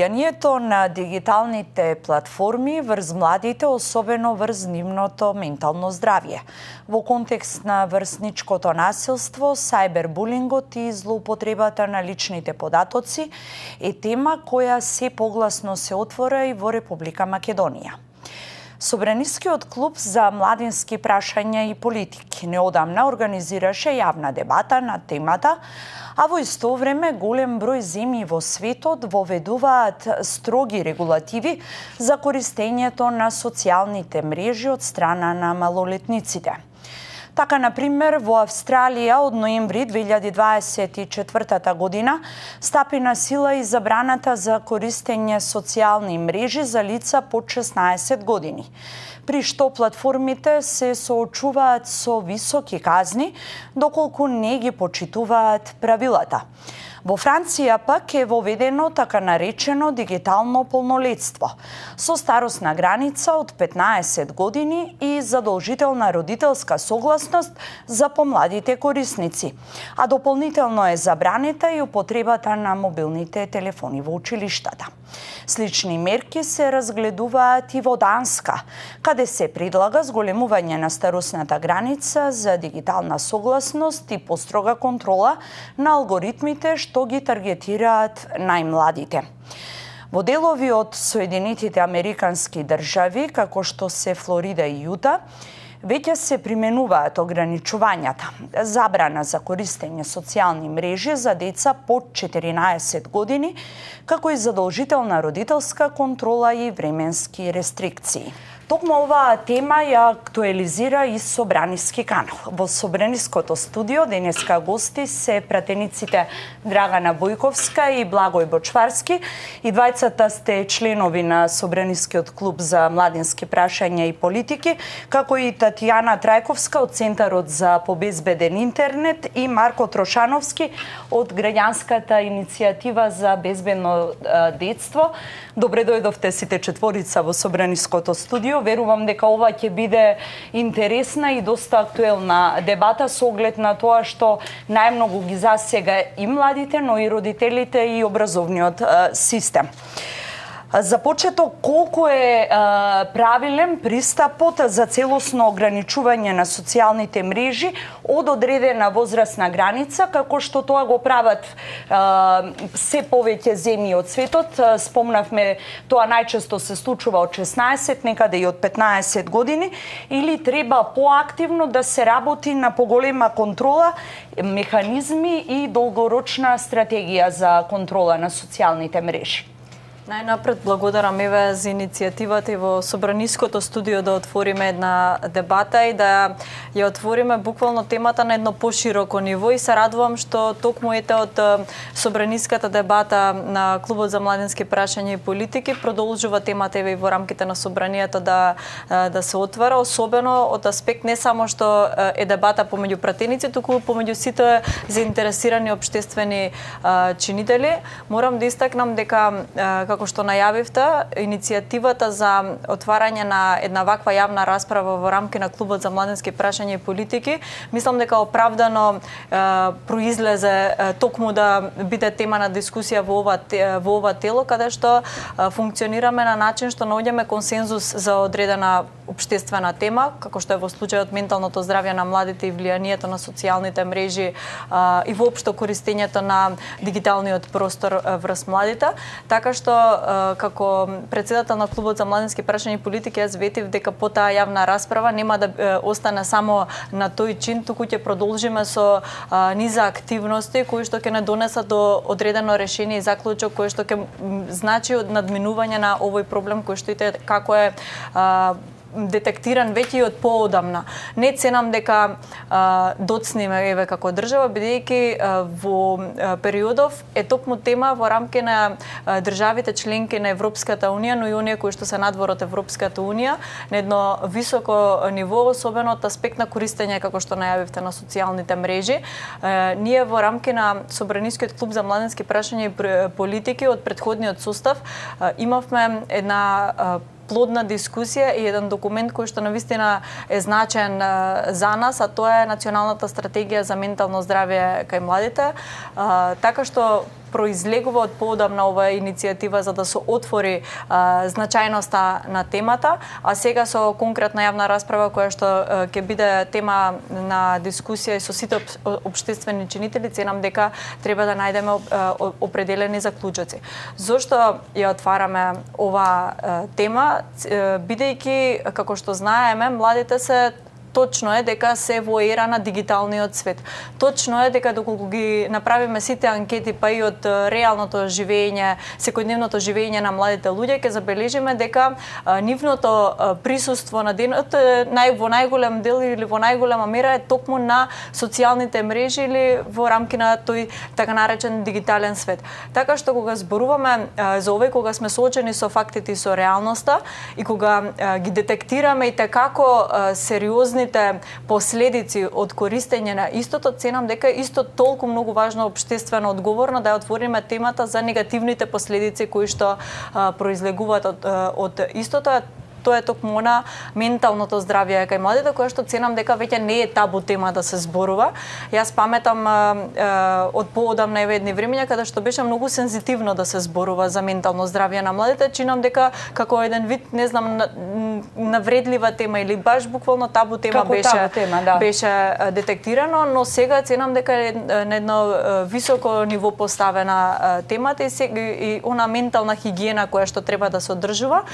Влијанието на дигиталните платформи врз младите, особено врз нивното ментално здравје. Во контекст на врсничкото насилство, сајбербулингот и злоупотребата на личните податоци е тема која се погласно се отвора и во Република Македонија. Собранискиот клуб за младински прашања и политики неодамна организираше јавна дебата на темата, а во исто време голем број земји во светот воведуваат строги регулативи за користењето на социјалните мрежи од страна на малолетниците. Така, например, во Австралија од ноември 2024 година стапи на сила и забраната за користење социјални мрежи за лица под 16 години, при што платформите се соочуваат со високи казни доколку не ги почитуваат правилата. Во Франција пак е воведено така наречено дигитално полнолетство, со старосна граница од 15 години и задолжителна родителска согласност за помладите корисници, а дополнително е забранета и употребата на мобилните телефони во училиштата. Слични мерки се разгледуваат и во Данска, каде се предлага зголемување на старосната граница за дигитална согласност и построга контрола на алгоритмите што ги таргетираат најмладите. Во делови од Соединетите Американски држави, како што се Флорида и Јута, веќе се применуваат ограничувањата, забрана за користење социјални мрежи за деца под 14 години, како и задолжителна родителска контрола и временски рестрикции. Токму оваа тема ја актуализира и Собраниски канал. Во Собраниското студио денеска гости се пратениците Драгана Бојковска и Благој Бочварски. И двајцата сте членови на Собранискиот клуб за младински прашања и политики, како и Татјана Трајковска од Центарот за побезбеден интернет и Марко Трошановски од Граѓанската иницијатива за безбедно детство. Добре дојдовте сите четворица во Собраниското студио. Верувам дека ова ќе биде интересна и доста актуелна дебата со оглед на тоа што најмногу ги засега и младите, но и родителите и образовниот систем. За почеток, колку е правилен пристапот за целосно ограничување на социјалните мрежи од одредена возрастна граница, како што тоа го прават се повеќе земји од светот. Спомнавме, тоа најчесто се случува од 16, некаде и од 15 години, или треба поактивно да се работи на поголема контрола, механизми и долгорочна стратегија за контрола на социјалните мрежи? Најнапред благодарам еве за иницијативата и во Собраниското студио да отвориме една дебата и да ја отвориме буквално темата на едно пошироко ниво, и се радувам што токму ете од Собраниската дебата на Клубот за младински прашања и политики продолжува темата еве и во рамките на собранието да се отвара, особено од аспект не само што е дебата помеѓу пратеници, туку помеѓу сите заинтересирани општествени чинители. Морам да истакнам дека како што најавивте, иницијативата за отварање на една ваква јавна расправа во рамки на Клубот за младински прашања и политики, мислам дека оправдано произлезе токму да биде тема на дискусија во ова тело, каде што функционираме на начин што наоѓаме консензус за одредена општествена тема, како што е во случајот менталното здравје на младите и влијанието на социјалните мрежи и воопшто користењето на дигиталниот простор врз младите. Така што како председател на Клубот за младински прашања и политики јас ветив дека по таа јавна расправа нема да остане само на тој чин, туку ќе продолжиме со низа активности кои што ќе не донесат до одредено решение и заклучок кој што ќе значи надминување на овој проблем кој што како е детектиран веќе и од поодамна. Не ценам дека доцниме еве како држава, бидејќи во периодов е токму тема во рамки на државите членки на Европската унија, но и оние кои што се надвор од Европската унија, на едно високо ниво, особено од аспект на користење, како што најавивте, на социјалните мрежи. Ние во рамки на Собранискиот клуб за младински прашања и политики од претходниот состав имавме една плодна дискусија и еден документ кој што навистина е значаен за нас, а тоа е Националната стратегија за ментално здравје кај младите. Така што произлегува од поодамна оваа иницијатива за да се отвори значајноста на темата, а сега со конкретна јавна расправа која што ќе биде тема на дискусија и со сите општествени чинители, ценам дека треба да најдеме определени заклучоци. Зошто ја отвараме оваа тема, бидејќи како што знаеме, младите се точно е дека се во ера на дигиталниот свет. Точно е дека доколку ги направиме сите анкети па и од реалното живење, секојдневното живење на младите луѓе, ќе забележиме дека нивното присуство на денот во најголем дел или во најголема мера е токму на социјалните мрежи или во рамки на тој така наречен дигитален свет. Така што кога зборуваме за овој, кога сме соочени со фактите и со реалноста и кога ги детектираме и како сериозни последици од користење на истото, ценам дека исто толку многу важно општествено одговорно да ја отвориме темата за негативните последици кои што произлегуваат од истото. Тоа е токму на менталното здравје кај младите, која што ценам дека веќе не е табу тема да се зборува. Јас паметам од поодамна едни времиња каде што беше многу сензитивно да се зборува за ментално здравје на младите. Чинам дека како еден вид, не знам, навредлива тема или баш буквално табу тема беше детектирано, но сега ценам дека е на едно високо ниво поставена темата и она ментална хигиена која што треба да се одржува,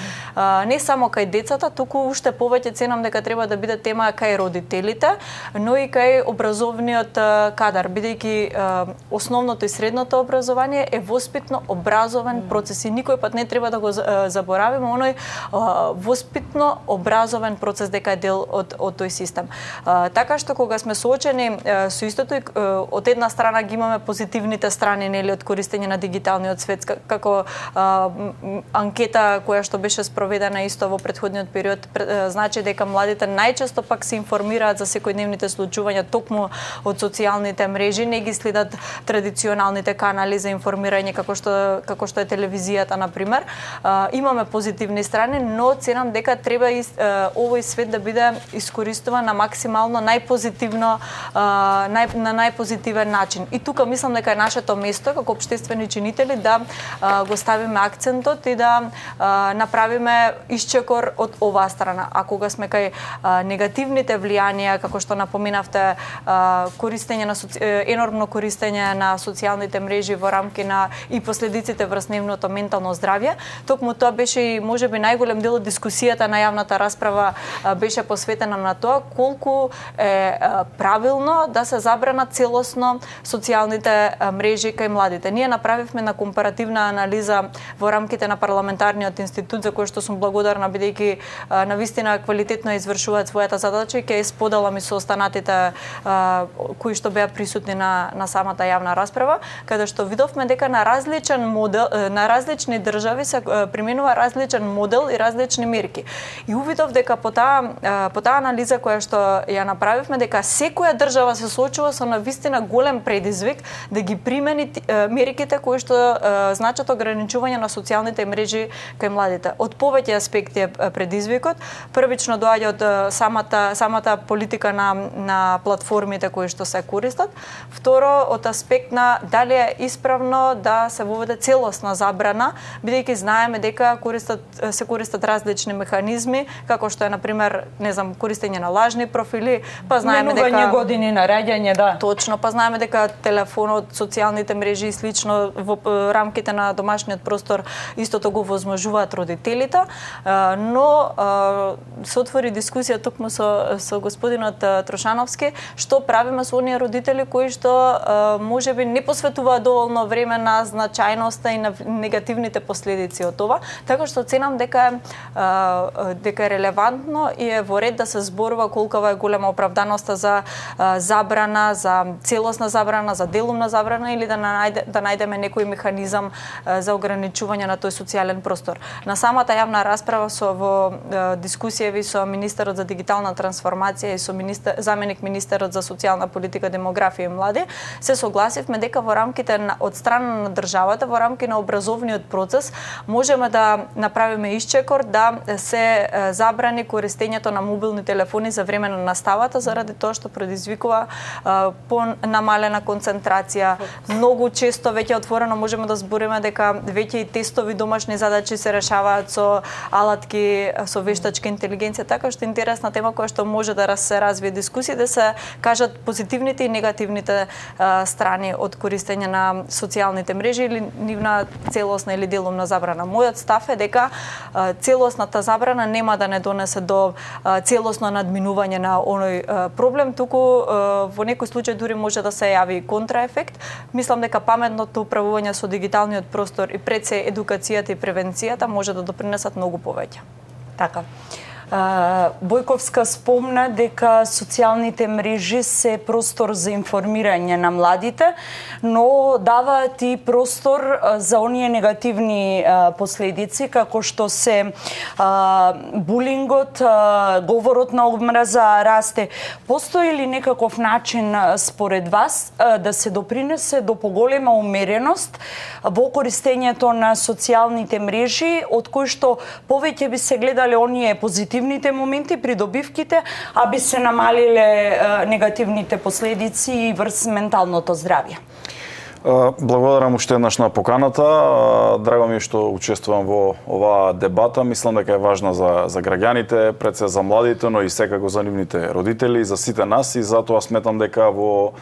не само кај децата, туку уште повеќе ценам дека треба да биде тема кај родителите, но и кај образовниот кадар, бидејќи основното и средното образование е воспитно образовен процес и никој пат не треба да го заборавиме оној воспитно образовен процес дека е дел од тој систем. Така што кога сме соочени со истото, од една страна ги имаме позитивните страни нели од користење на дигиталниот свет, како анкета која што беше спроведена исто во претходниот период, значи дека младите најчесто пак се информираат за секојдневните случувања токму од социјалните мрежи, не ги следат традиционалните канали за информирање како што е телевизијата на пример. Имаме позитивни страни, но ценам дека треба овој свет да биде искористуван на максимално најпозитивно на најпозитивен начин. И тука мислам дека е нашето место како општествени чинители да го ставиме акцентот и да направиме исчекор од оваа страна. А кога сме кај негативните влијанија, како што напоминавте, енормно користење на социјалните мрежи во рамки на и последиците врз нивното ментално здравје, токму тоа беше и можеби најголем дел од дискусијата на јавната расправа беше посветена на тоа колку е правилно да се забранат целосно социјалните мрежи кај младите. Ние направивме на компаративна анализа во рамките на парламентарниот институт, за кој што сум благодарна бидејќи навистина квалитетно извршуваат својата задача и ќе споделам и со останатите кои што беа присутни на самата јавна расправа, каде што видовме дека на различен модел, на различни држави се применува различен модел и различни мерки. И увидов дека по таа анализа која што ја направивме, дека секоја држава се соочува со навистина голем предизвик да ги примени мерките кои што значат ограничување на социјалните мрежи кај младите. Од повеќе аспекти е предизвикот. Првично доаѓа од самата политика на платформите кои што се користат. Второ, од аспект на дали е исправно да се воведе целосна забрана, бидејќи знаеме дека се користат различни механизми, како што е на пример, не знам, користење на лажни профили, па знаеме дека години на раѓање, да. Точно, па знаеме дека телефонот, социјалните мрежи и слично во рамките на домашниот простор истото го возможуваат родителите, но се отвори дискусија токму со господинот Трошановски, што правиме со оние родители кои што можеби не посветуваат доволно време на значајноста и на негативните последици од това, така што ценам дека е релевантно и е во ред да се зборува колкава е голема оправданоста за забрана, за целосна забрана, за делумна забрана или да најдеме некој механизам за ограничување на тој социјален простор. На самата јавна расправа со во дискусијави со министерот за дигитална трансформација и со заменик министерот за социјална политика, демографија и млади, се согласивме дека во рамките од страна на државата, во рамки на образовниот процес, можеме да направиме исчекор да се забрани користењето на мобилни телефони за време на наставата, заради тоа што предизвикува понамалена концентрација. Многу често веќе отворено можеме да збориме дека веќе и тестови домашни задачи се решаваат со алатки, со вештачка интелигенција, така што интересна тема која што може да се развие дискусија, да се кажат позитивните и негативните страни од користење на социјалните мрежи или нивна целосна или делумна забрана. Мојот став е дека целосната забрана нема да не донесе до целосно надминување на оној проблем, туку во некој случај дури може да се јави контраефект. Мислам дека паметното управување со дигиталниот простор и пред се едукацијата и превенцијата може да допринесат многу повеќе. Така. Бојковска спомна дека социјалните мрежи се простор за информирање на младите, но даваат и простор за оние негативни последици, како што се булингот, говорот на омраза расте. Постои ли некаков начин според вас да се допринесе до поголема умереност во користењето на социјалните мрежи, од кои што повеќе би се гледале оние позитивните моменти, придобивките, а би се намалиле негативните последици и врз менталното здравје? Благодарам уште еднаш на поканата. Драго ми е што учествувам во оваа дебата. Мислам дека е важна за граѓаните, пред се за младите, но и секако за нивните родители, за сите нас, и затоа сметам дека во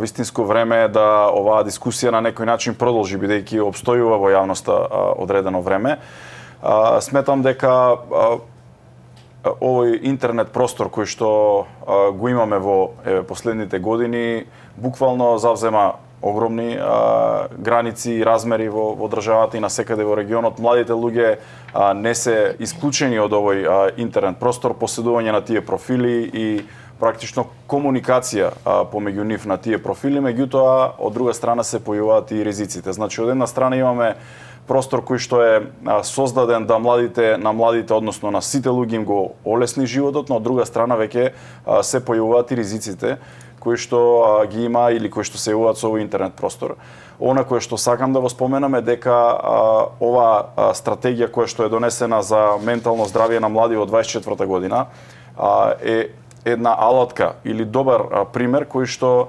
вистинско време е да оваа дискусија на некој начин продолжи, бидејќи обстојува во јавноста одредено време. Сметам дека овој интернет простор кој што го имаме во последните години буквално завзема огромни граници и размери во државата и насекаде во регионот. Младите луѓе не се исклучени од овој интернет простор, поседување на тие профили и практично комуникација помеѓу нив на тие профили, меѓутоа од друга страна се појавуваат и ризиците. Значи од една страна имаме простор кој што е создаден да на младите, односно на сите луѓе им го олесни животот, но од друга страна веќе се појавуваат и ризиците кои што ги има или кои што се јавуваат со овој интернет простор. Она кое што сакам да го споменам е дека ова стратегија која што е донесена за ментално здравје на млади во 24 година е една алатка или добар пример кој што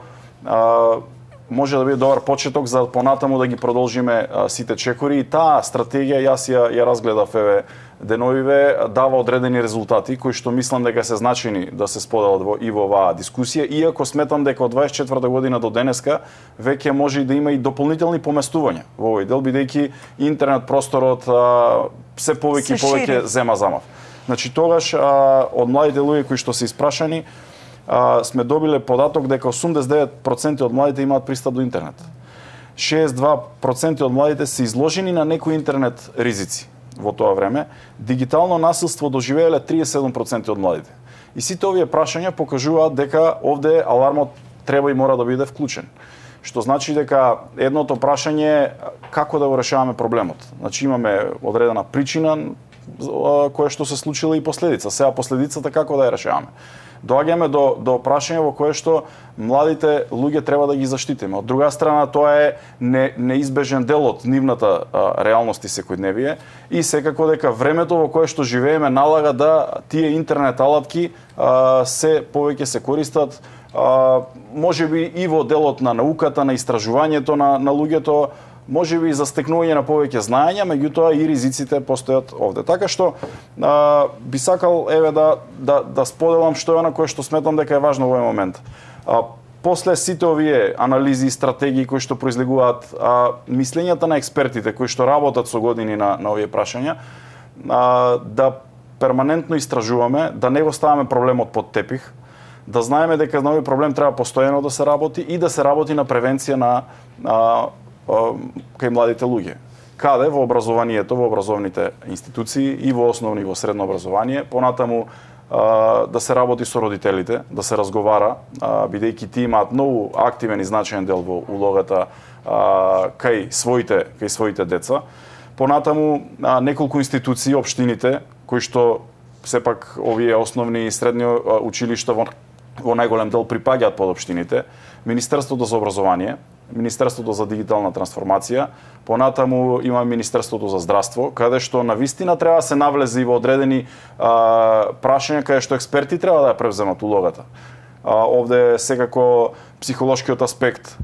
може да биде добар почеток за понатаму да ги продолжиме сите чекори, и таа стратегија јас ја разгледав деновиве, дава одредени резултати кои што мислам дека се значени да се споделат и во оваа дискусија, иако сметам дека од 24 година до денеска веќе може и да има и дополнителни поместувања во овој дел, бидејќи интернет просторот се повеќе и повеќе зема замав. Значи тогаш од младите луѓе кои што се испрашани сме добиле податок дека 89% од младите имаат пристап до интернет. 62% од младите се изложени на некои интернет ризици во тоа време. Дигитално насилство доживееле 37% од младите. И сите овие прашања покажуваат дека овде алармот треба и мора да биде вклучен. Што значи дека едното прашање е како да го решаваме проблемот. Значи имаме одредена причина која што се случила и последица. Сега последицата како да ја решаваме. Доаѓаме до прашање во кое што младите луѓе треба да ги заштитиме. Од друга страна, тоа е неизбежен дел од нивната реалност и секојдневие, и секако дека времето во кое што живееме налага да тие интернет алатки се повеќе се користат, можеби и во делот на науката, на истражувањето на луѓето, можеби и за стекнување на повеќе знаења, меѓутоа и ризиците постојат овде. Така што би сакал да споделам што е она кое што сметам дека е важно во овој момент. После сите овие анализи и стратегии кои што произлегуваат мислењата на експертите кои што работат со години на овие прашања, да перманентно истражуваме, да не го ставаме проблемот под тепих, да знаеме дека на овој проблем треба постојано да се работи и да се работи на превенција кај младите луѓе. Каде? Во образованието, во образовните институции и во основно и во средно образование, понатаму да се работи со родителите, да се разговара, бидејќи тие имаат многу активен и значаен дел во улогата кај своите деца. Понатаму неколку институции, општините, кои што сепак овие основни и средни училишта во најголем дел припаѓаат под општините, Министерството за образование, Министерството за дигитална трансформација, понатаму има Министерството за здравство, каде што навистина треба да се навлезе и во одредени прашања каде што експерти треба да ја превземат улогата. Овде секако психолошкиот аспект,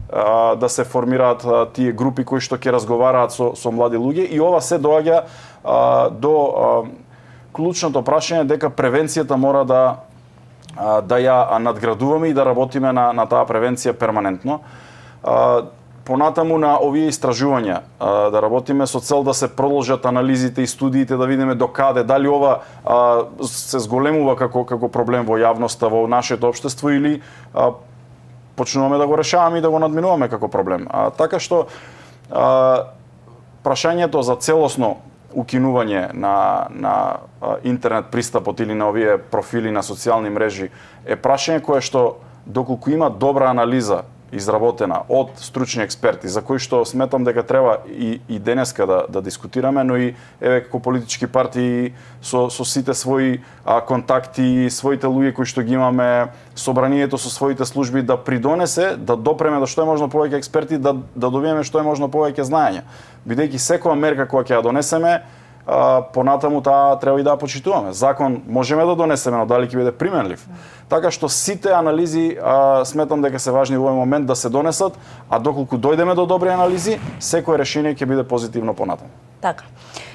да се формираат тие групи кои што ќе разговараат со млади луѓе, и ова се доаѓа до клучното прашање дека превенцијата мора да ја надградуваме и да работиме на таа превенција перманентно. Понатаму на овие истражувања да работиме со цел да се продолжат анализите и студиите, да видиме докаде, дали ова се зголемува како проблем во јавноста, во нашето општество, или почнуваме да го решаваме и да го надминуваме како проблем. Така што прашањето за целосно укинување на интернет пристапот или на овие профили на социјални мрежи е прашање кое што, доколку има добра анализа изработена од стручни експерти, за кои што сметам дека треба и денеска да дискутираме, но и еве како политички партии со сите своји контакти, своите луѓе кои што ги имаме, собранието со своите служби, да придонесе, да допреме до што е можно повеќе експерти, да добиеме што е можно повеќе знаење. Бидејќи секоја мерка која ќе ја донесеме, понатаму таа треба и да ја почитуваме. Закон можеме да донесеме, но дали ќе биде применлив. Така што сите анализи сметам дека се важни во овој момент да се донесат, а доколку дојдеме до добри анализи, секое решение ќе биде позитивно понатаму. Така.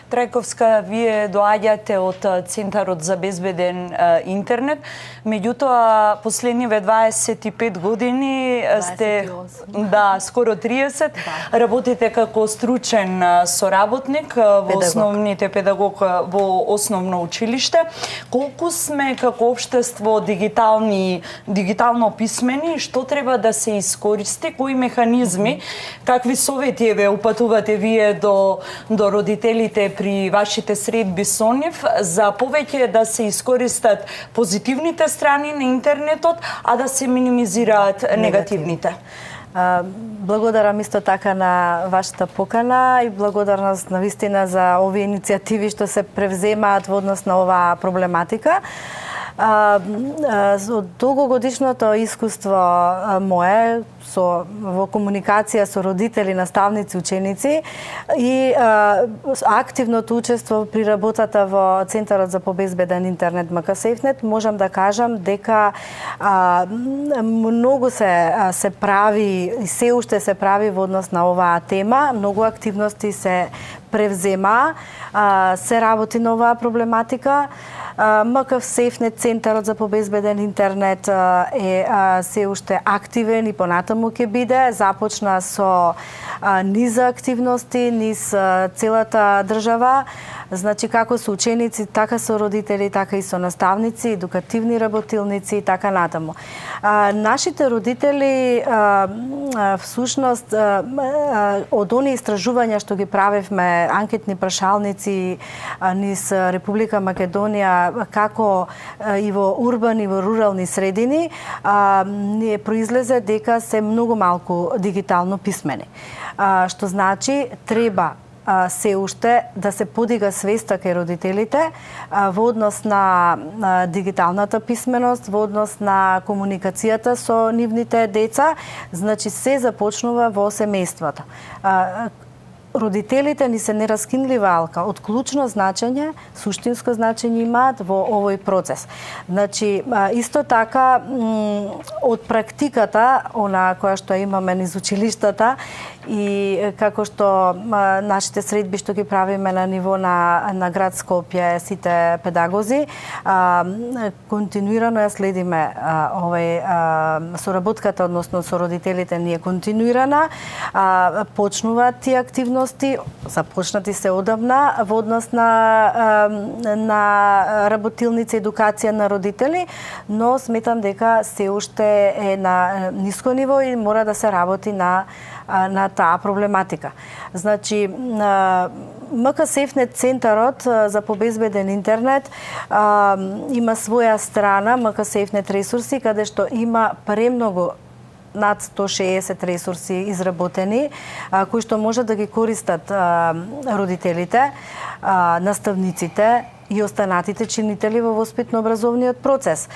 Трајковска, вие доаѓате од Центарот за безбеден интернет, меѓутоа последниве 25 години сте 28. Скоро 30, работите како стручен соработник во основните педагог во основно училиште. Колку сме како општество дигитално писмени, што треба да се искористи, кои механизми, какви совети ве упатувате вие до родителите при вашите средби со нив, за повеќе да се искористат позитивните страни на интернетот, а да се минимизираат негативните? Благодарам исто така на вашата покана и благодарност навистина за овие иницијативи што се превземаат во однос на оваа проблематика. Од долгогодишното искуство мое во комуникација со родители, наставници, ученици и активното учество при работата во Центарот за побезбеден интернет МК-Сефнет, можам да кажам дека многу се прави и се уште се прави во однос на оваа тема, многу активности се превзема, се работи на оваа проблематика. МК-Сефнет, Центарот за побезбеден интернет, е се уште активен и понатаму ќе биде. Започна со низ активности, низ целата држава. Значи, како со ученици, така со родители, така и со наставници, едукативни работилници и така натаму. Нашите родители, всушност, од оние истражувања што ги правевме, анкетни прашалници низ Република Македонија, како и во урбани и во рурални средини, не произлезе дека се многу малку дигитално писмени. Што значи, треба се уште да се подига свеста кај родителите во однос на дигиталната писменост, во однос на комуникацијата со нивните деца, значи се започнува во семејството. Родителите ни се нераскинлива алка, од клучно значење, суштинско значење имаат во овој процес. Значи, исто така, од практиката, она која што имаме низ училиштата, и како што нашите средби што ги правиме на ниво на град Скопје, сите педагози, континуирано ја следиме соработката, односно со родителите ни е континуирана, почнуваат тие активности, започнати се одавна во однос на работилници, едукација на родители, но сметам дека се уште е на ниско ниво и мора да се работи на таа проблематика. Значи, МК-Сефнет, Центарот за побезбеден интернет, има своја страна, МК-Сефнет ресурси, каде што има премногу над 160 ресурси изработени, кои што може да ги користат родителите, наставниците, и останатите чинители во воспитно-образовниот процес.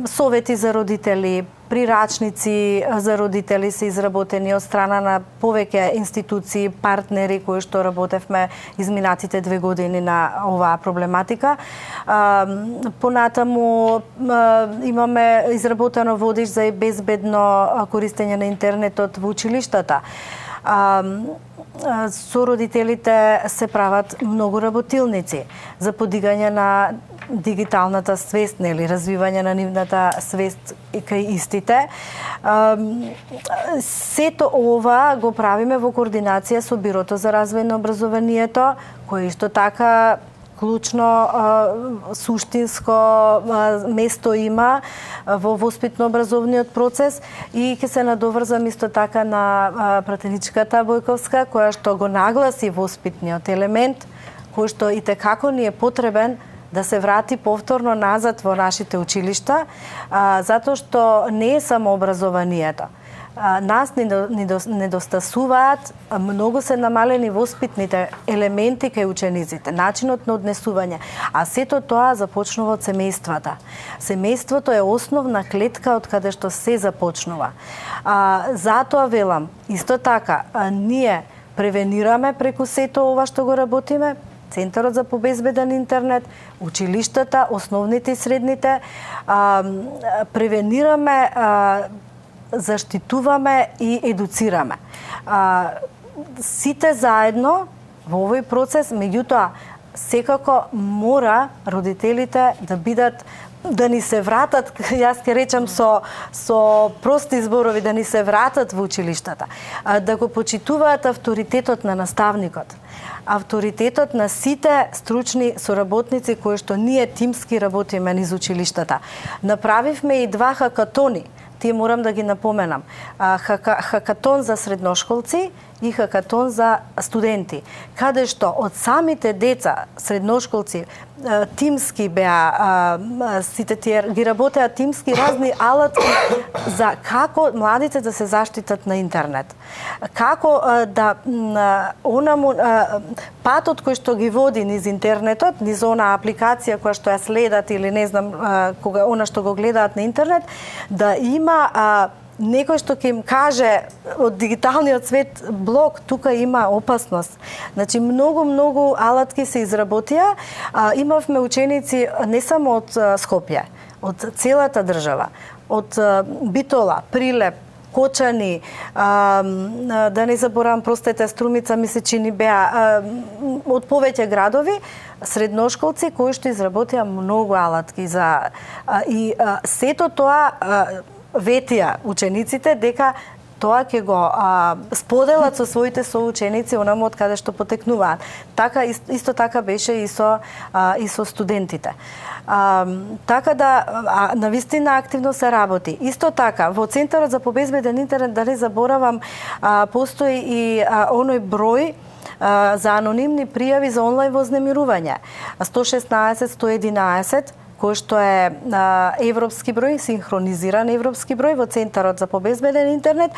Совети за родители, прирачници за родители се изработени од страна на повеќе институции, партнери кои што работевме изминатите 2 години на оваа проблематика. Понатаму имаме изработено водиш за безбедно користење на интернетот во училиштата. Со родителите се прават многу работилници за подигање на дигиталната свест, нели, развивање на нивната свест кај истите. Сето ова го правиме во координација со Бирото за развој на образованието, кој исто така клучно, суштинско место има во воспитно-образовниот процес и ќе се надоврзам исто така на пратеничката Бојковска, која што го нагласи воспитниот елемент, кој што и текако ни е потребен да се врати повторно назад во нашите училишта, затоа што не е само образованието. Нас недостасуваат, многу се намалени воспитните елементи кај учениците, начинот на однесување, а сето тоа започнува од семејствата. Семејството е основна клетка од каде што се започнува. Затоа велам, исто така, ние превенираме преку сето ова што го работиме, Центарот за побезбеден интернет, училиштата, основните и средните, превенираме, заштитуваме и едуцираме. Сите заедно во овој процес, меѓутоа, секако мора родителите да бидат, да ни се вратат, јас ќе речам со прости зборови, да ни се вратат во училиштата, да го почитуваат авторитетот на наставникот, авторитетот на сите стручни соработници кои што ние тимски работиме низ училиштата. Направивме и 2 хакатони, тие морам да ги напоменам. Хакатон за средношколци и хакатон за студенти, каде што од самите деца, средношколци, тимски беа, сите тие ги работеа тимски разни алатки за како младите да се заштитат на интернет. Како да патот кој што ги води низ интернетот, низ она апликација која што ја следат или не знам кога она што го гледаат на интернет, да има некој што ќе им каже од дигиталниот свет блок, тука има опасност. Значи, многу алатки се изработија. Имавме ученици не само од Скопје, од целата држава, од Битола, Прилеп, Кочани, да не заборавам, простете, Струмица ми се чини беа, од повеќе градови, средношколци кои што изработија многу алатки за и сето тоа ветија учениците дека тоа ќе го споделат со своите соученици онаму од каде што потекнуваат. Така исто така беше и со студентите. Така да навистина активно се работи. Исто така во Центарот за побезбеден интернет, да не заборавам, постои и оној број за анонимни пријави за онлайн вознемирување 116-111, кој што е европски број, синхронизиран европски број во Центарот за побезбеден интернет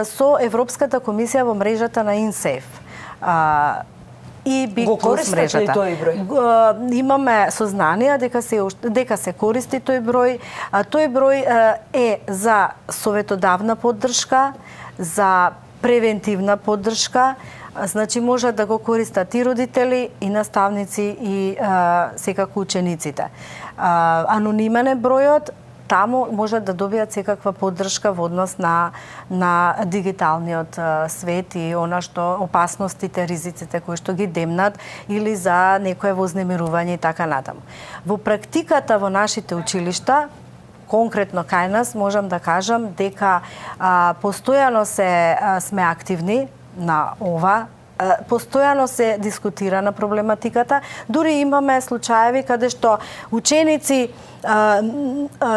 со Европската комисија во мрежата на InSafe. И го користат ли тој број? Имаме сознанија дека се користи тој број. Тој број е за советодавна поддршка, за превентивна поддршка, значи може да го користат и родители, и наставници, и секако учениците. Анонимен е бројот, таму може да добијат секаква поддршка во однос на дигиталниот свет и она што опасностите, ризиците кои што ги демнат или за некое вознемирување и така натаму. Во практиката во нашите училишта, конкретно кај нас, можам да кажам дека постојано сме активни на ова, постојано се дискутира на проблематиката. Дури имаме случаеви каде што ученици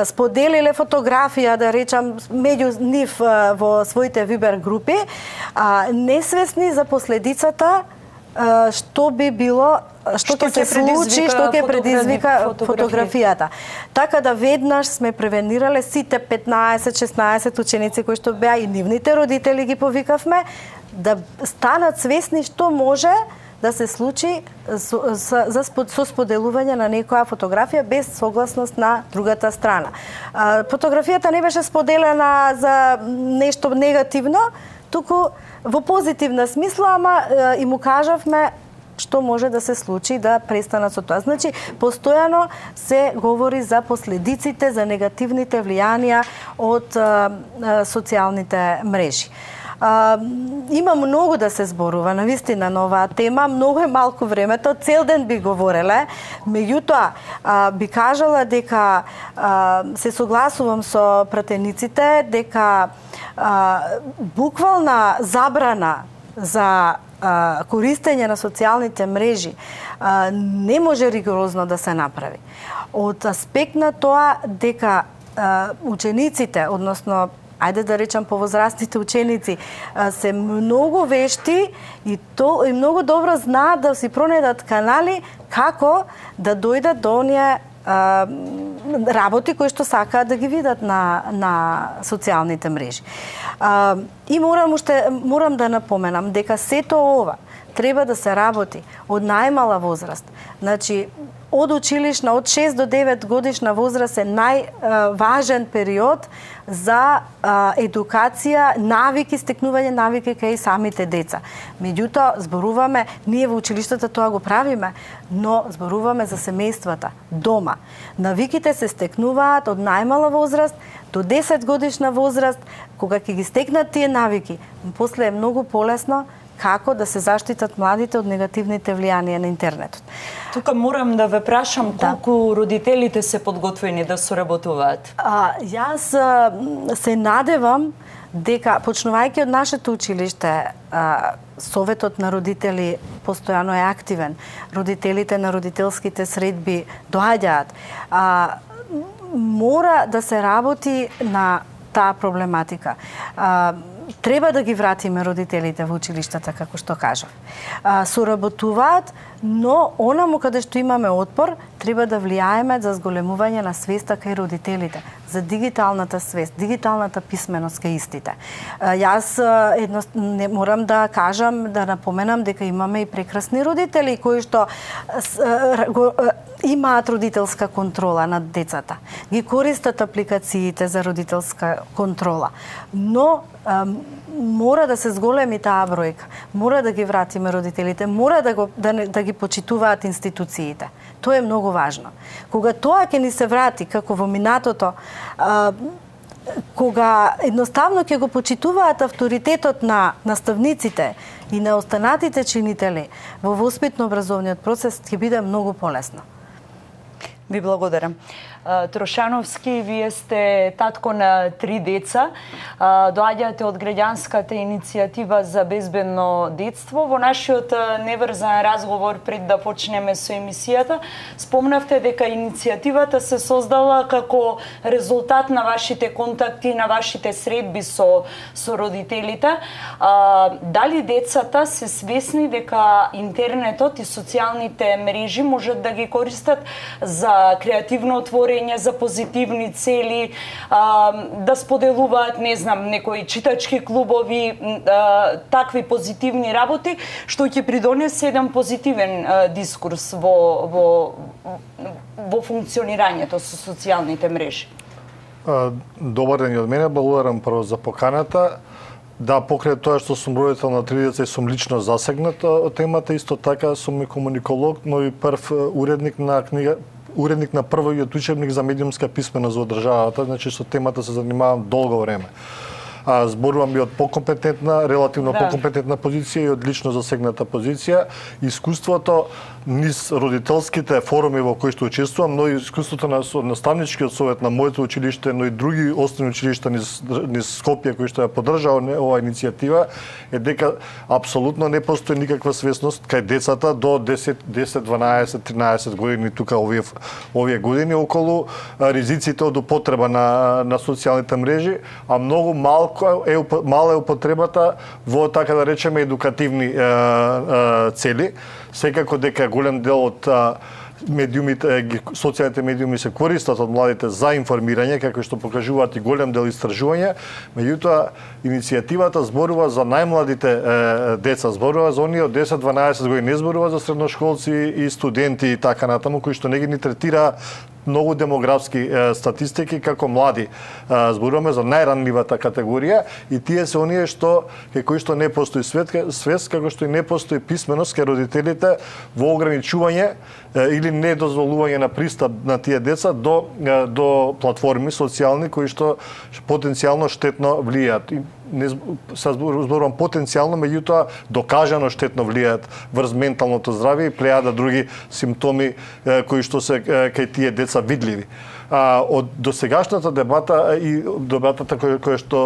споделиле фотографија, да речам, меѓу нив во своите Вибер групи, несвесни за последицата што би било, што ќе се случи, што ќе предизвика фотографијата. Така да веднаш сме превенирале сите 15-16 ученици кои што беа и нивните родители ги повикавме да станат свесни што може да се случи со споделување на некоја фотографија без согласност на другата страна. Фотографијата не беше споделена за нешто негативно, туку во позитивна смисла, ама и му кажавме што може да се случи да престанат со тоа. Значи, постојано се говори за последиците, за негативните влијанија од социјалните мрежи. Има многу да се зборува навистина на оваа тема, многу е малку времето, цел ден би говореле, меѓутоа би кажала дека се согласувам со пратениците дека буквална забрана за користење на социјалните мрежи не може ригорозно да се направи. Од аспект на тоа дека учениците, односно ајде да речам повозрастните ученици, се многу вешти и многу добро знаат да си пронајдат канали како да дојдат до оние работи кои што сакаат да ги видат на социјалните мрежи. И морам да напоменам дека сето ова треба да се работи од најмала возраст. Значи, од училишна, од 6 до 9 годишна возраст е најважен период за едукација, навики, стекнување навики кај самите деца. Меѓутоа, зборуваме, ние во училиштата тоа го правиме, но зборуваме за семејствата, дома. Навиките се стекнуваат од најмала возраст до 10 годишна возраст, кога ќе ги стекнат тие навики, после е многу полесно како да се заштитат младите од негативните влијанија на интернетот. Тука морам да ве прашам колку родителите се подготвени да соработуваат. Јас се надевам дека, почнувајќи од нашето училиште, Советот на родители постојано е активен. Родителите на родителските средби доаѓаат. Мора да се работи на таа проблематика. Треба да ги вратиме родителите во училиштата, како што кажав. Соработуваат, но онаму каде што имаме отпор, треба да влијаеме за зголемување на свеста кај родителите, за дигиталната свест, дигиталната писменост кај истите. Јас морам да кажам, да напоменам дека имаме и прекрасни родители кои што имаат родителска контрола над децата. Ги користат апликациите за родителска контрола. Но мора да се зголеми таа бројка. Мора да ги вратиме родителите, мора да ги почитуваат институциите. Тоа е многу важно. Кога тоа ќе ни се врати, како во минатото, кога едноставно ќе го почитуваат авторитетот на наставниците и на останатите чинители во воспитно-образовниот процес, ќе биде многу полесно. Ви благодарам. Трошановски, вие сте татко на 3 деца. Доаѓате од граѓанската иницијатива за безбедно детство. Во нашиот неврзан разговор пред да почнеме со емисијата, спомнавте дека иницијативата се создала како резултат на вашите контакти, на вашите средби со родителите. Дали децата се свесни дека интернетот и социјалните мрежи можат да ги користат за креативно отворење, за позитивни цели, да споделуваат, не знам, некои читачки клубови, такви позитивни работи, што ќе придонесе еден позитивен дискурс во функционирањето со социјалните мрежи? Добар ден и од мене, благодарам прво за поканата. Да, покрај тоа што сум родител на 3 деца и сум лично засегнат од темата, исто така сум и комуниколог, но и прв уредник на книга, уредник на првиот учебник за медиумска писменост во државата, значи со темата се занимавам долго време. Зборувам и од релативно покомпетентна позиција и од лично засегната позиција. Искуството низ родителските форуми во кои што учествувам, но и искуството на наставничкиот совет на моето училиште, но и други основни училишта низ Скопје кои што ја поддржаа оваа иницијатива, е дека апсолутно не постои никаква свесност кај децата до 10, 12, 13 години, тука овие години, околу ризиците од употреба на социјалните мрежи, а многу мала е употребата во, така да речеме, едукативни цели. Секако дека голем дел од медиумите, социјалните медиуми се користат од младите за информирање, како што покажуваат и голем дел истражувања, меѓутоа иницијативата зборува за најмладите деца, зборува за оние од 10-12 години, не зборува за средношколци и студенти и така натаму, кои што не ги третира многу демографски статистики како млади. Зборуваме за најранливата категорија и тие се оние кај кои што не постои свест, како што и не постои писменост кај родителите во ограничување или недозволување на пристап на тие деца до платформи социјални кои што потенцијално штетно влијаат. Не зборувам потенцијално, меѓутоа докажано штетно влијаат врз менталното здравје и плејада други симптоми кои што се кај тие деца видливи. Од досегашната дебата и дебатата која што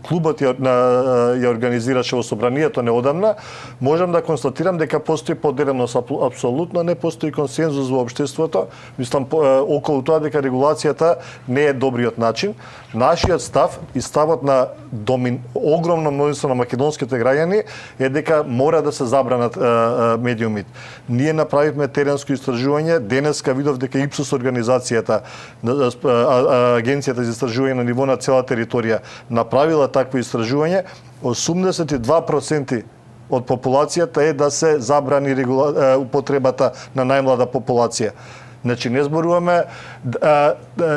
клубот ја организираше во собранието неодамна, можам да констатирам дека постои поделеност, апсолутно не постои консензус во општеството. Мислам околу тоа дека регулацијата не е добриот начин. Нашиот став и ставот на огромно мнозинство на македонските граѓани е дека мора да се забранат медиумите. Ние направивме теренско истражување, денеска видов дека Ипсос организацијата, Агенцијата за истражување на ниво на цела територија направила такво истражување, 82% од популацијата е да се забрани употребата на најмлада популација. Значи, не зборуваме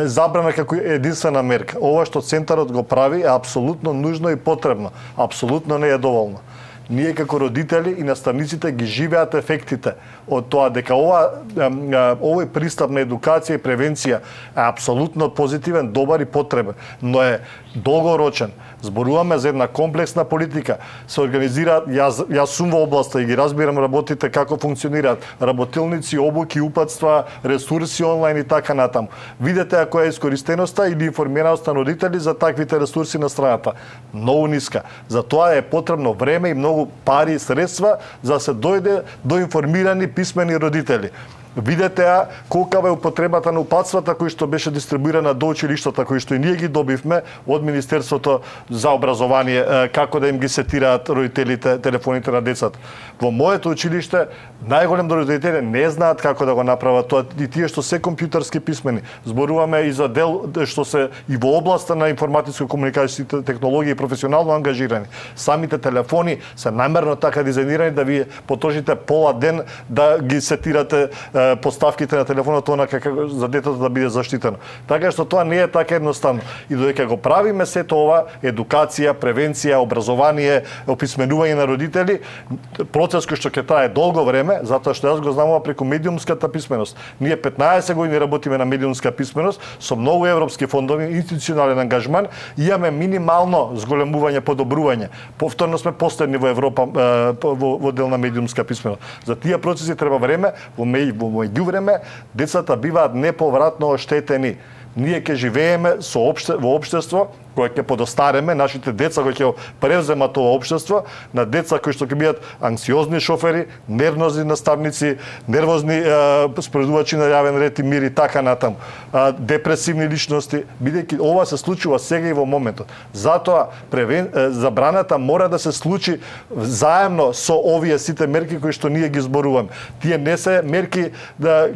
забрана како единствена мерка. Ова што Центарот го прави е апсолутно нужно и потребно. Апсолутно не е доволно. Ние како родители и наставниците ги живеат ефектите од тоа дека овој пристап на едукација и превенција е апсолутно позитивен, добар и потребен, но е долгорочен. Зборуваме за една комплексна политика. Се организираат, јас сум во областа и ги разбирам работите како функционираат, работилници, обуки, упатства, ресурси онлайн и така натаму. Видете ако е искористеноста или информираност на родители за таквите ресурси на страната. Многу ниска. За тоа е потребно време и многу пари и средства за да се дојде до информирани писмени родители. Видете колкава е употребата на упатствата кои што беше дистрибуирана до училиштата, кои што и ние ги добивме од Министерството за образование, како да им ги сетираат родителите телефоните на децата. Во моето училиште најголем дел родители не знаат како да го направат тоа и тие што се компјутерски писмени. Зборуваме и за дел што се и во областа на информатичко-комуникацијските технологии професионално ангажирани. Самите телефони се намерно така дизајнирани да ви потрошите пола ден да ги сетирате поставките на телефонот како за детето да биде заштитено. Така што тоа не е така едноставно. И додека го правиме сето ова, едукација, превенција, образование, описменување на родители, процес кој што ќе трае долго време, затоа што јас го знам ова преку медиумската писменост. Ние 15 години работиме на медиумска писменост со многу европски фондови, институционален ангажман, и имаме минимално зголемување, подобрување. Повторно сме последни во Европа во дел на медиумска писменост. За тие процеси треба време, во меѓувреме децата биваат неповратно оштетени. Ние ќе живееме во општество кога ќе подостареме, нашите деца кои ќе превземат ова општество, на деца кои што ќе бидат анксиозни шофери, нервозни наставници, нервозни спроведувачи на јавен ред и мир и така натаму, депресивни личности, бидејќи ова се случува сега и во моментот. Затоа забраната мора да се случи заедно со овие сите мерки кои што ние ги зборуваме. Тие не се мерки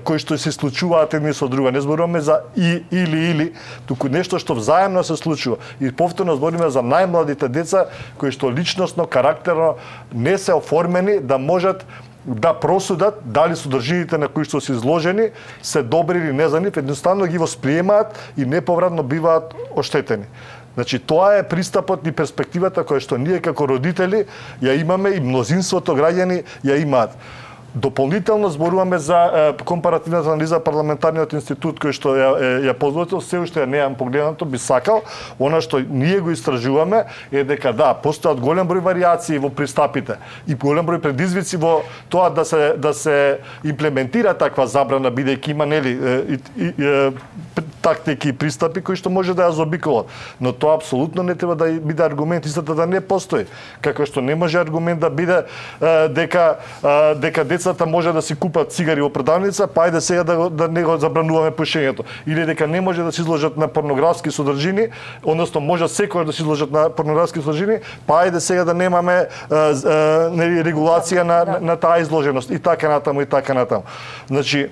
кои што се случуваат едни со друга. Не зборуваме за или, туку нешто што взаемно се случува. И повторно збориме за најмладите деца кои што личносно, карактерно не се оформени да можат да просудат дали содржините на кои што се изложени се добри или не за нив, едноставно ги восприемаат и неповратно биваат оштетени. Значи, тоа е пристапот и перспективата која што ние како родители ја имаме и мнозинството граѓани ја имаат. Дополнително зборуваме за компаративната анализа парламентарниот институт кој што ја подготвил, се уште ја неам погледнато, би сакал. Она што ние го истражуваме е дека постојат голем број варијации во пристапите и голем број предизвици во тоа да се имплементира таква забрана, бидејќи има тактики и пристапи кои што може да ја заобиколат. Но тоа апсолутно не треба да биде аргумент, истата да не постои. Како што не може аргумент да биде дека децата може да си купат цигари во продавница, па ајде сега да не го забрануваме пушењето. Или дека не може да се изложат на порнографски содржини, односно може секој да се изложат на порнографски содржини, па ајде сега да немаме регулација на таа изложеност и така натаму и така натаму. Значи,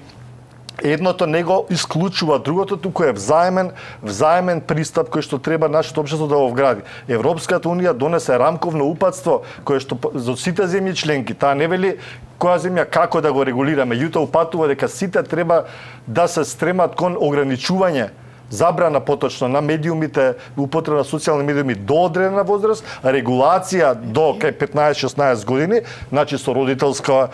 едното не го исклучува другото, туку е взаемен пристап кој што треба нашето општество да го вгради. Европската унија донесе рамковно упатство кое што за сите земји членки, таа не вели која земја како да го регулира, меѓутоа упатува дека сите треба да се стремат кон ограничување, забрана поточно на медиумите, употреба на социјални медиуми до одредена возраст, регулација до кај 15-16 години, значи со родителско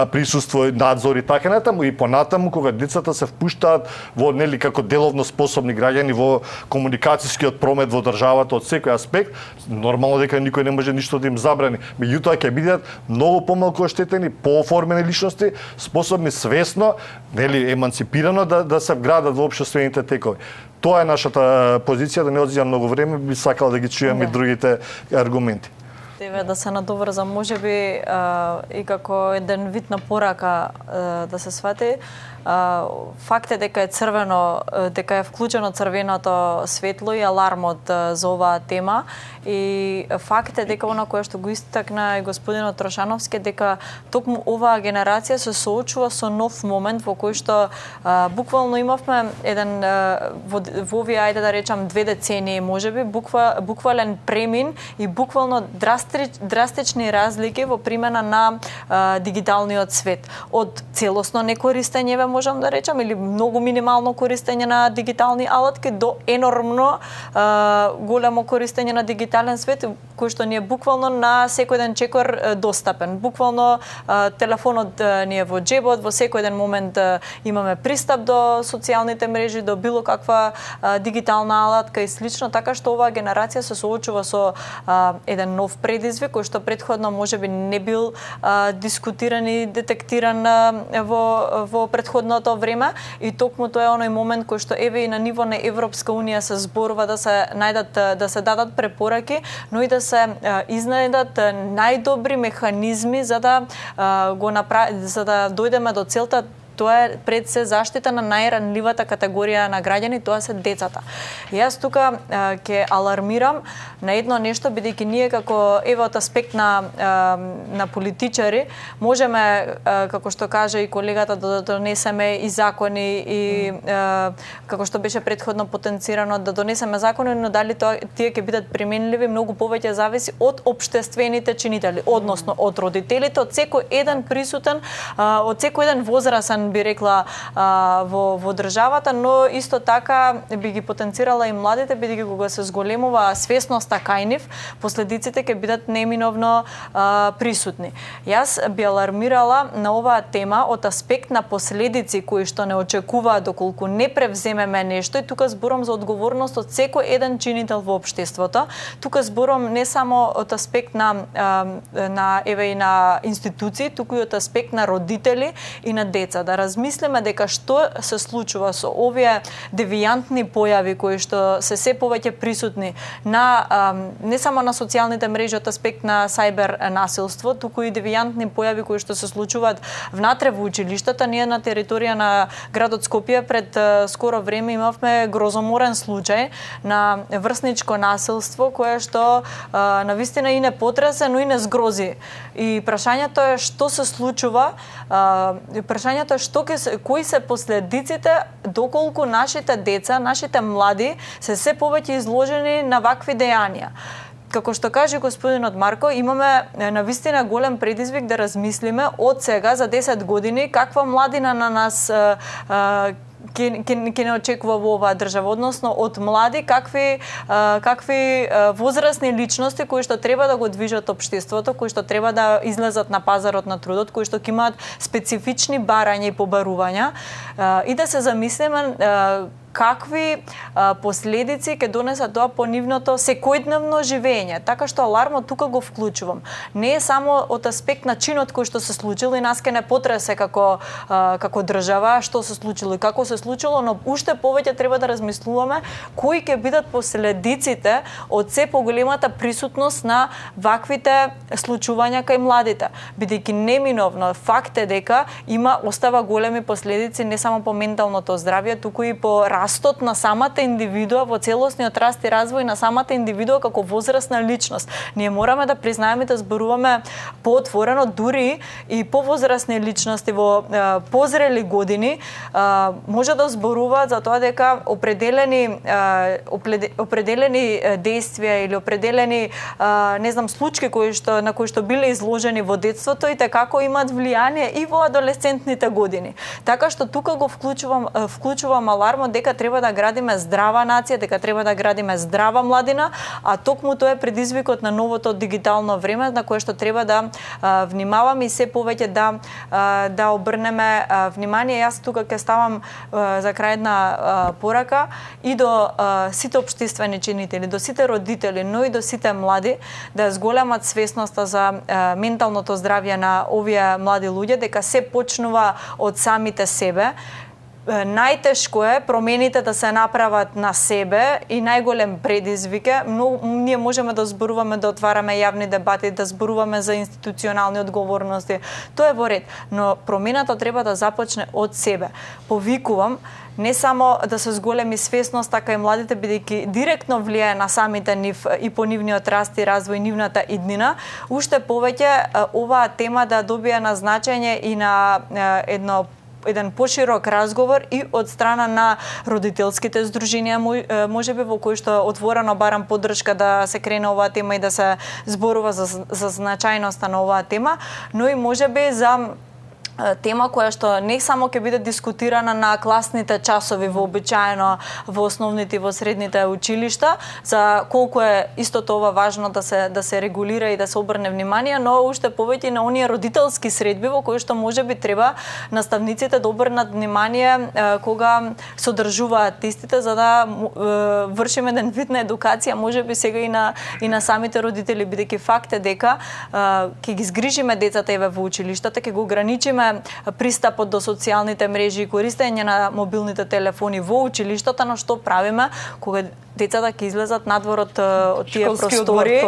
присуство, надзор и така натаму, и понатаму кога децата се впуштаат во нели како деловно способни граѓани во комуникацијскиот промет во државата од секој аспект, нормално дека никој не може ништо да им забрани. Меѓутоа ќе бидат многу помалку оштетени, пооформени личности, способни свесно, нели еманципирано да се вградат во општествените текови. Тоа е нашата позиција, да не одземам многу време, би сакал да ги чујам и другите аргументи. Тебе да се надоврзам, можеби и како еден вид на порака да се свати, факт е дека е црвено, дека е вклучено црвеното светло и алармот за оваа тема, и факт е дека она кое што го истакна и господинот Трошановски, дека токму оваа генерација се соочува со нов момент во кој што буквално имавме еден во овие, ајде да речам, 2 децении можеби, буквален премин и буквално драстични разлики во примена на дигиталниот свет. Од целосно некористење, можам да речам, или многу минимално користење на дигитални алатки до енормно големо користење на дигитален свет, кој што ни е буквално на секој ден чекор достапен. Буквално телефонот ни е во џебот, во секој ден момент имаме пристап до социјалните мрежи, до било каква дигитална алатка и слично, така што оваа генерација се соочува со еден нов предизвик кој што претходно можеби не бил дискутиран и детектиран во претходното време, и токму тоа е оној момент кој што еве и на ниво на Европска унија се зборува да се најдат, да се дадат препораки, но и да се изнајдат најдобри механизми за да за да дојдеме до целта. Тоа е пред се заштита на најранливата категорија на граѓани, тоа се децата. И јас тука ќе алармирам на едно нешто, бидејќи ние како еве од аспект на политичари можеме, како што кажа и колегата, да донесеме и закони и како што беше претходно потенцирано, да донесеме закони, но дали тие ќе бидат применливи многу повеќе зависи од општествените чинители, односно од родителите, од секој еден присутен, од секој еден возрасен, би рекла, во државата, но исто така би ги потенцирала и младите, бидејќи кога се зголемува свесноста кај нив, последиците ќе бидат неминовно присутни. Јас би алармирала на оваа тема од аспект на последици кои што не очекуваат доколку не превземеме нешто, и тука зборам за одговорност од секој еден чинител во општеството. Тука зборам не само од аспект на еве и на институции, туку и од аспект на родители и на деца. Да размислиме дека што се случува со овие девијантни појави кои што се повеќе присутни на не само на социјалните мрежи од аспект на сајбер насилство, туку и девијантни појави кои што се случуваат внатре во училиштата. Ние на територија на градот Скопје пред скоро време имавме грозоморен случај на врсничко насилство кое што навистина и не потресе, но и не згрози. И прашањето е што се случува, прашањето е кои се последиците доколку нашите деца, нашите млади се повеќе изложени на вакви дејанија. Како што каже господинот Марко, имаме навистина голем предизвик да размислиме од сега за 10 години каква младина на нас ќе не очекува во оваа држава, односно од млади какви возрастни личности кои што треба да го движат општеството, кои што треба да излезат на пазарот на трудот, кои што ќе имаат специфични барања и побарувања, и да се замислиме какви последици ќе донесе тоа по нивното секојдневно живење. Така што алармот тука го вклучувам. Не е само од аспект на чинот кој што се случил и нас ке не потресе како држава што се случило и како се случило, но уште повеќе треба да размислуваме кои ќе бидат последиците од се поголемата присутност на ваквите случувања кај младите. Бидејќи неминовно факт е дека остава големи последици не само по менталното здравје, туку и по растот на самата индивидуа, во целосниот раст и развој на самата индивидуа како возрастна личност. Ние мораме да признаеме да зборуваме поотворено, дури и повозрастни личности во позрели години може да зборуваат за тоа дека определени действија или определени случаи на кои што биле изложени во детството и како имаат влијание и во адолесцентните години. Така што тука го вклучувам алармот дека треба да градиме здрава нација, дека треба да градиме здрава младина, а токму тоа е предизвикот на новото дигитално време на кое што треба да внимаваме и се повеќе да обрнеме внимание. Јас тука ќе ставам за крај една порака и до сите општествени чинители, до сите родители, но и до сите млади да зголемат свесноста за менталното здравје на овие млади луѓе, дека се почнува од самите себе. Најтешко е промените да се направат на себе и најголем предизвик е, но ние можеме да зборуваме, да отвараме јавни дебати, да зборуваме за институционални одговорности. Тоа е во ред, но промената треба да започне од себе. Повикувам не само да се зголеми свесност, така и младите, бидејќи директно влијае на самите нив и по нивниот раст и развој, нивната иднина, уште повеќе оваа тема да добие на значење и на еден поширок разговор и од страна на родителските здруженија, можеби во кои што отворено барам поддршка да се крене оваа тема и да се зборува за значајноста на оваа тема, но и можеби за тема која што не само ќе биде дискутирана на класните часови вообичаено во основните и во средните училишта, за колку е истото ова важно да се регулира и да се обрне внимание, но уште повеќе на оние родителски средби во кои што можеби треба наставниците да обрнат внимание кога содржуваат истите, за да вршиме еден вид на едукација, можеби сега и на самите родители, бидејќи факт е дека ќе ги згрижиме децата еве во училиштата, ќе го ограничиме пристапот до социјалните мрежи и користење на мобилните телефони во училиштата, но што правиме кога децата ќе излезат надвор од тие простори.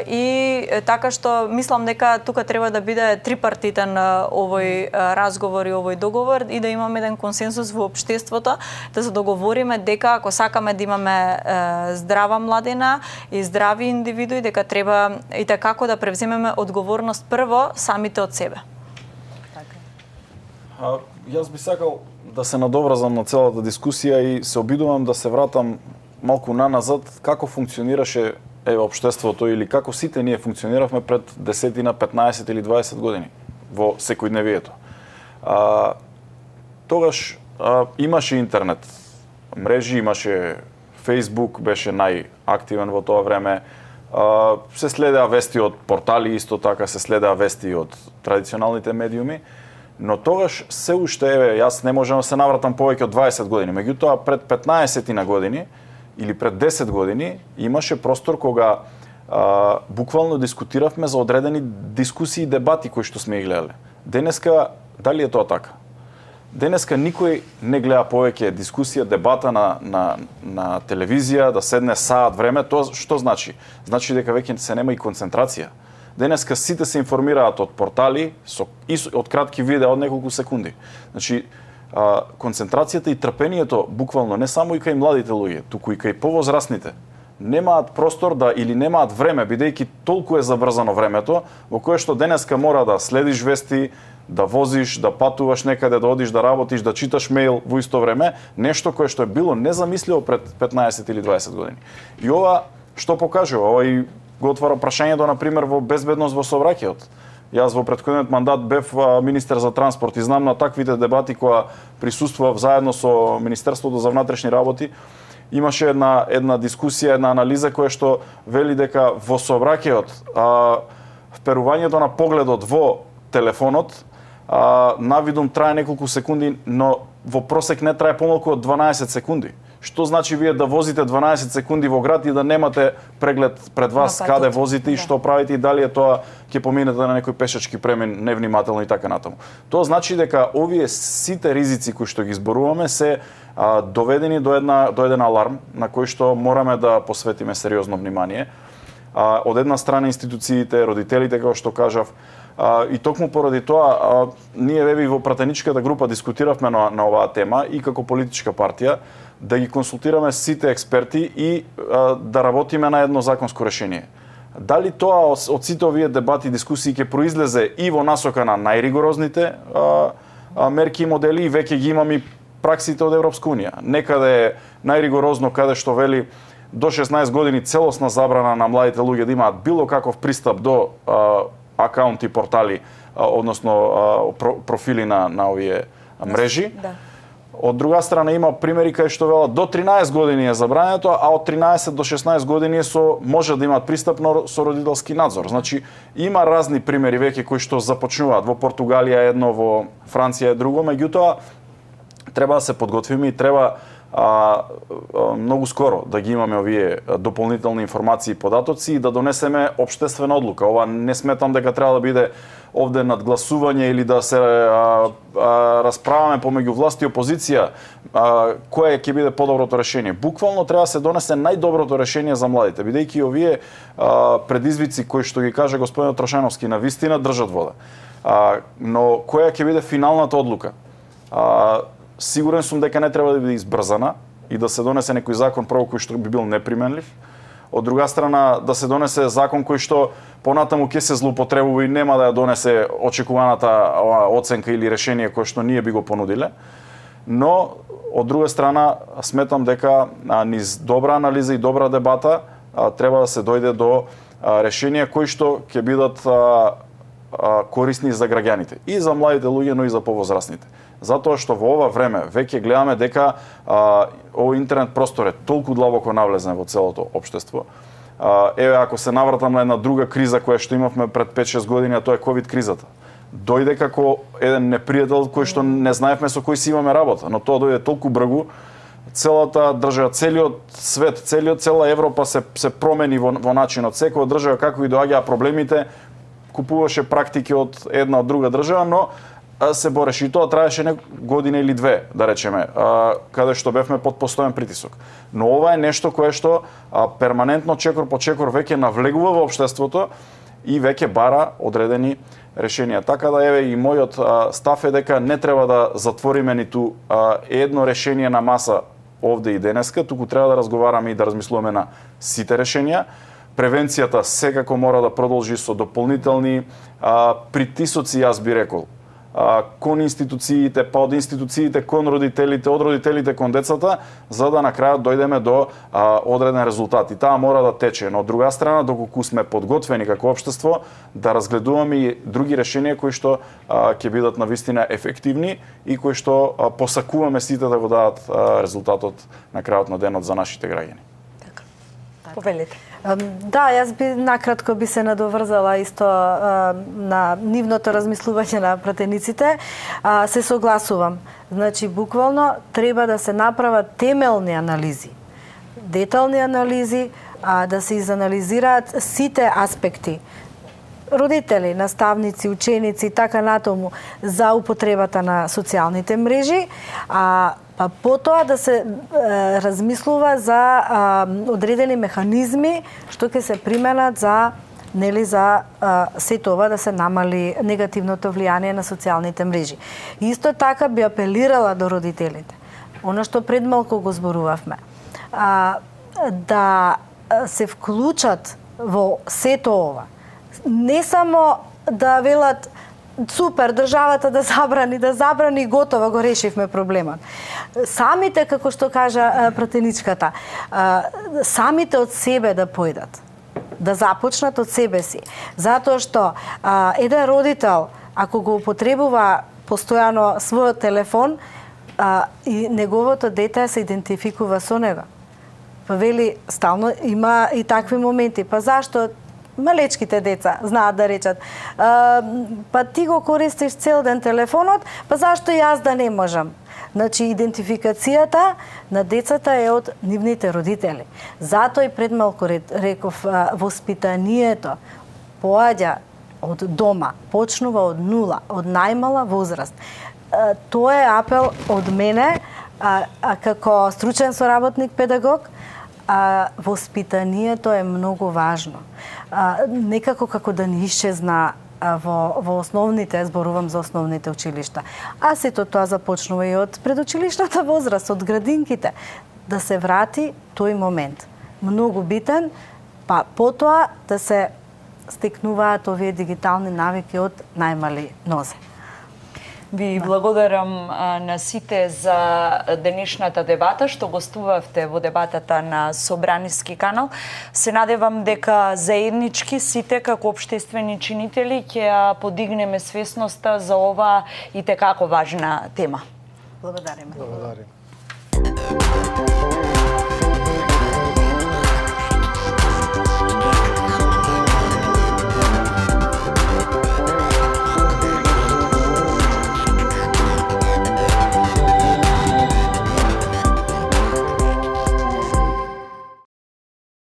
И така што мислам дека тука треба да биде трипартитен овој разговор и овој договор и да имаме еден консенсус во општеството, да се договориме дека ако сакаме да имаме здрава младина и здрави индивидуи, дека треба и како да превземеме одговорност прво самите од себе. Јас би сакал да се надоврзам на целата дискусија и се обидувам да се вратам малку наназад како функционираше општеството или како сите ние функциониравме пред 10, 15 или 20 години во секојдневието. Тогаш имаше интернет мрежи, имаше Facebook, беше најактивен во тоа време. Се следеа вести од портали, исто така се следеа вести од традиционалните медиуми. Но тогаш се уште, јас не можам да се навратам повеќе од 20 години, меѓутоа пред 15 на години или пред 10 години имаше простор кога буквално дискутиравме за одредени дискусии и дебати кои што сме ги гледале. Денеска, дали е тоа така? Денеска никој не гледа повеќе дискусија, дебата на телевизија, да седне саат време. Тоа што значи? Значи дека веќе се нема и концентрација. Денеска сите се информираат од портали и од кратки видеа од неколку секунди. Значи, концентрацијата и трпението буквално не само и кај младите луѓе, туку и кај повозрастните, немаат простор или немаат време, бидејќи толку е забрзано времето, во кое што денеска мора да следиш вести, да возиш, да патуваш некаде, да одиш да работиш, да читаш мејл во исто време, нешто кое што е било незамисливо пред 15 или 20 години. И ова што покажува? Ова и го отвара прашањето, например, во безбедност во сообраќајот. Јас во претходниот мандат бев министер за транспорт и знам на таквите дебати која присуствував заедно со Министерството за внатрешни работи, имаше една дискусија, една анализа која што вели дека во сообраќајот вперувањето на погледот во телефонот навидум трае неколку секунди, но во просек не трае помалку од 12 секунди. Што значи вие да возите 12 секунди во град и да немате преглед пред вас каде возите и што правите и дали е тоа ќе поминете на некој пешачки премин невнимателно и така натаму. Тоа значи дека овие сите ризици кои што ги зборуваме се доведени до еден аларм на кој што мораме да посветиме сериозно внимание. Од една страна институциите, родителите, како што кажав, и токму поради тоа ние во пратеничката група дискутиравме на оваа тема и како политичка партија да ги консултираме сите експерти и да работиме на едно законско решение. Дали тоа од сите овие дебати и дискусии ќе произлезе и во насока на најригорозните мерки и модели, и веќе ги имаме праксите од Европска унија. Некаде е најригорозно каде што вели до 16 години целосна забрана на младите луѓе да имаат било каков пристап до акаунти, портали, односно профили на овие мрежи. Да. Од друга страна има примери кај што велат до 13 години е забрането, а од 13 до 16 години може да имаат пристап со родителски надзор. Значи има разни примери веќе кои што започнуваат. Во Португалија едно, во Франција е друго, меѓутоа треба да се подготвиме и треба многу скоро да ги имаме овие дополнителни информации и податоци и да донесеме општествена одлука. Ова не сметам дека треба да биде овде надгласување или да се расправаме помеѓу власт и опозиција кое ќе биде подоброто решение. Буквално треба да се донесе најдоброто решение за младите, бидејќи овие предизвици кои што ги каже господин Трошановски на вистина држат вода. Но која ќе биде финалната одлука? Сигурен сум дека не треба да биде избрзана и да се донесе некој закон прво кој што би бил неприменлив. Од друга страна да се донесе закон кој што понатаму ќе се злоупотребува и нема да ја донесе очекуваната оценка или решение кое што ние би го понудиле. Но од друга страна сметам дека низ добра анализа и добра дебата треба да се дојде до решенија кои што ќе бидат корисни за граѓаните и за младите луѓе, но и за повозрастните. Затоа што во ова време веќе гледаме дека овој интернет простор е толку длабоко навлезен во целото општество. Еве, ако се навратам на една друга криза која што имавме пред 5-6 години, а тоа е ковид кризата. Дојде како еден непријател кој што не знаевме со кој си имаме работа, но тоа дојде толку брзо. Целата држава, целиот свет, цела Европа се промени во начинот. Секоја држава како и доаѓаа проблемите, купуваше практики од една од друга држава, но се бореше и тоа траеше година или две, да речеме, каде што бевме под постојан притисок. Но ова е нешто кое што перманентно чекор по чекор веќе навлегува во општеството и веќе бара одредени решенија. Така да еве и мојот став е дека не треба да затвориме ниту едно решение на маса овде и денеска, туку треба да разговараме и да размислуваме на сите решенија. Превенцијата секако мора да продолжи со дополнителни притисоци, јас би рекол, кон институциите, па од институциите кон родителите, од родителите кон децата, за да на крајот дојдеме до одреден резултат. И таа мора да тече. Но од друга страна, доколку сме подготвени како општество, да разгледуваме и други решенија кои што ќе бидат навистина ефективни и кои што посакуваме сите да го дадат резултатот на крајот на денот за нашите граѓани. Така. Повелете. Да, јас би накратко би се надоврзала исто на нивното размислување на пратениците. Се согласувам. Значи, буквално треба да се направат темелни анализи, детални анализи, да се изанализираат сите аспекти. Родители, наставници, ученици, така натаму, за употребата на социјалните мрежи, па потоа да се размислува за одредени механизми што ќе се применат за се тоа да се намали негативното влијание на социјалните мрежи. Исто така би апелирала до родителите, она што пред малку го зборувавме, да се вклучат во сето ова. Не само да велат супер, државата да забрани, готово го решивме проблемот. Самите, како што кажа пратеничката, самите од себе да појдат, да започнат од себе си. Затоа што еден родител, ако го употребува постојано својот телефон, и неговото дете се идентификува со него. Па вели, стално има и такви моменти. Па зашто малечките деца знаат да речат. Па ти го користиш цел ден телефонот, па зашто јас да не можам? Значи, идентификацијата на децата е од нивните родители. Затоа и пред малку реков, воспитанието поаѓа од дома, почнува од нула, од најмала возраст. Тоа е апел од мене, како стручен соработник педагог, воспитанието е многу важно. Некако како да не исчезна во основните, зборувам за основните училишта. А сето тоа започнува и од предучилишната возраст, од градинките, да се врати тој момент. Многу битен, па потоа да се стекнуваат овие дигитални навики од најмали нозе. Ви благодарам на сите за денешната дебата, што гостувавте во дебатата на Собраниски канал. Се надевам дека заеднички сите како општествени чинители ќе ја подигнеме свесноста за ова и те како важна тема. Благодариме. Благодарим.